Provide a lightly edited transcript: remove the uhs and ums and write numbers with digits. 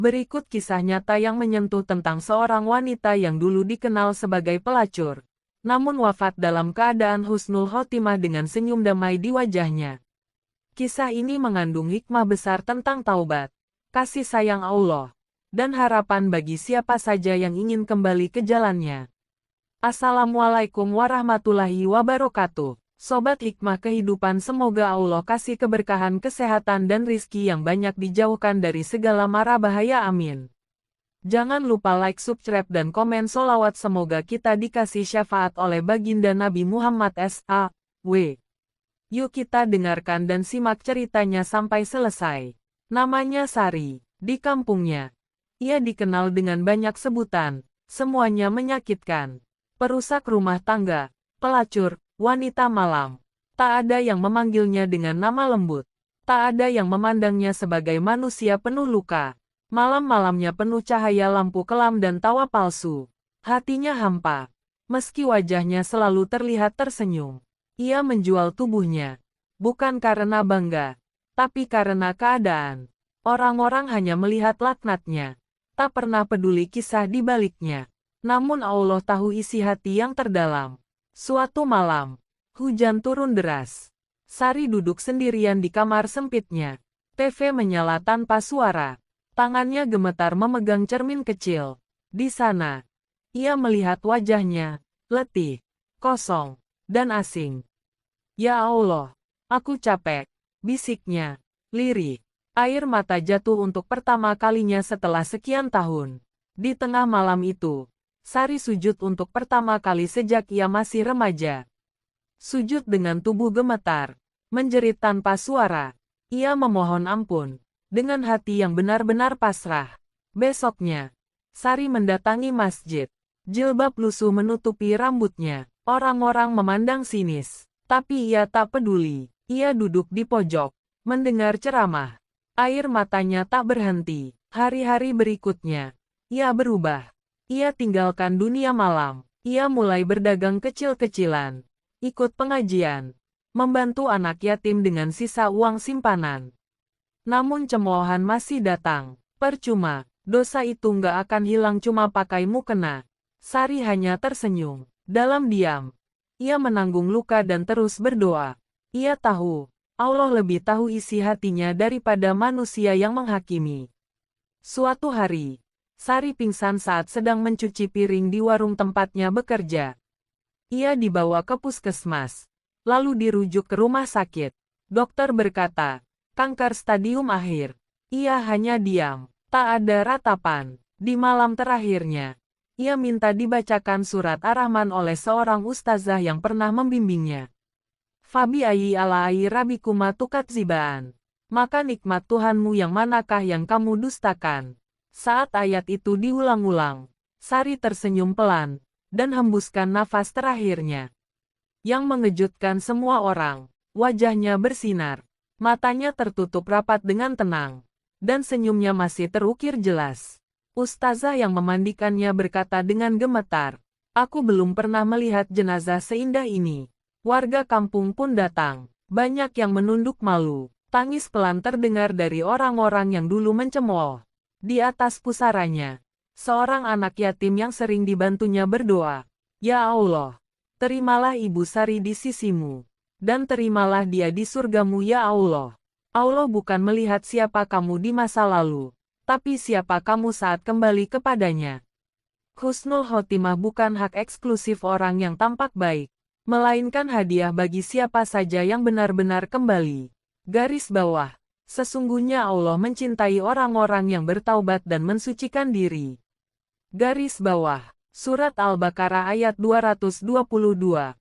Berikut kisah nyata yang menyentuh tentang seorang wanita yang dulu dikenal sebagai pelacur, namun wafat dalam keadaan husnul khotimah dengan senyum damai di wajahnya. Kisah ini mengandung hikmah besar tentang taubat, kasih sayang Allah, dan harapan bagi siapa saja yang ingin kembali ke jalannya. Assalamualaikum warahmatullahi wabarakatuh. Sobat Hikmah Kehidupan, semoga Allah kasih keberkahan, kesehatan dan rizki yang banyak, dijauhkan dari segala mara bahaya, amin. Jangan lupa like, subscribe dan komen solawat, semoga kita dikasih syafaat oleh baginda Nabi Muhammad SAW. Yuk kita dengarkan dan simak ceritanya sampai selesai. Namanya Sari. Di kampungnya, ia dikenal dengan banyak sebutan, semuanya menyakitkan. Perusak rumah tangga, pelacur, wanita malam. Tak ada yang memanggilnya dengan nama lembut. Tak ada yang memandangnya sebagai manusia penuh luka. Malam-malamnya penuh cahaya lampu kelam dan tawa palsu. Hatinya hampa. Meski wajahnya selalu terlihat tersenyum. Ia menjual tubuhnya. Bukan karena bangga, tapi karena keadaan. Orang-orang hanya melihat laknatnya. Tak pernah peduli kisah di baliknya. Namun Allah tahu isi hati yang terdalam. Suatu malam, hujan turun deras. Sari duduk sendirian di kamar sempitnya. TV menyala tanpa suara. Tangannya gemetar memegang cermin kecil. Di sana, ia melihat wajahnya, letih, kosong, dan asing. Ya Allah, aku capek, bisiknya, lirih. Air mata jatuh untuk pertama kalinya setelah sekian tahun. Di tengah malam itu, Sari sujud untuk pertama kali sejak ia masih remaja. Sujud dengan tubuh gemetar, menjerit tanpa suara. Ia memohon ampun, dengan hati yang benar-benar pasrah. Besoknya, Sari mendatangi masjid. Jilbab lusuh menutupi rambutnya. Orang-orang memandang sinis, tapi ia tak peduli. Ia duduk di pojok, mendengar ceramah. Air matanya tak berhenti. Hari-hari berikutnya, ia berubah. Ia tinggalkan dunia malam. Ia mulai berdagang kecil-kecilan, ikut pengajian, membantu anak yatim dengan sisa uang simpanan. Namun cemoohan masih datang. Percuma, dosa itu nggak akan hilang cuma pakai mukena. Sari hanya tersenyum. Dalam diam, ia menanggung luka dan terus berdoa. Ia tahu, Allah lebih tahu isi hatinya daripada manusia yang menghakimi. Suatu hari, Sari pingsan saat sedang mencuci piring di warung tempatnya bekerja. Ia dibawa ke puskesmas, lalu dirujuk ke rumah sakit. Dokter berkata, kanker stadium akhir. Ia hanya diam, tak ada ratapan. Di malam terakhirnya, ia minta dibacakan surat Ar-Rahman oleh seorang ustazah yang pernah membimbingnya. Fabi ayyi ala ayyi rabbikuma tukadzibaan. Maka nikmat Tuhanmu yang manakah yang kamu dustakan? Saat ayat itu diulang-ulang, Sari tersenyum pelan, dan hembuskan nafas terakhirnya. Yang mengejutkan semua orang, wajahnya bersinar, matanya tertutup rapat dengan tenang, dan senyumnya masih terukir jelas. Ustazah yang memandikannya berkata dengan gemetar, "Aku belum pernah melihat jenazah seindah ini." Warga kampung pun datang, banyak yang menunduk malu. Tangis pelan terdengar dari orang-orang yang dulu mencemooh. Di atas pusaranya, seorang anak yatim yang sering dibantunya berdoa, "Ya Allah, terimalah Ibu Sari di sisimu, dan terimalah dia di surgamu ya Allah." Allah bukan melihat siapa kamu di masa lalu, tapi siapa kamu saat kembali kepadanya. Husnul Khotimah bukan hak eksklusif orang yang tampak baik, melainkan hadiah bagi siapa saja yang benar-benar kembali. Garis bawah. Sesungguhnya Allah mencintai orang-orang yang bertaubat dan mensucikan diri. Garis bawah. Surat Al-Baqarah ayat 222.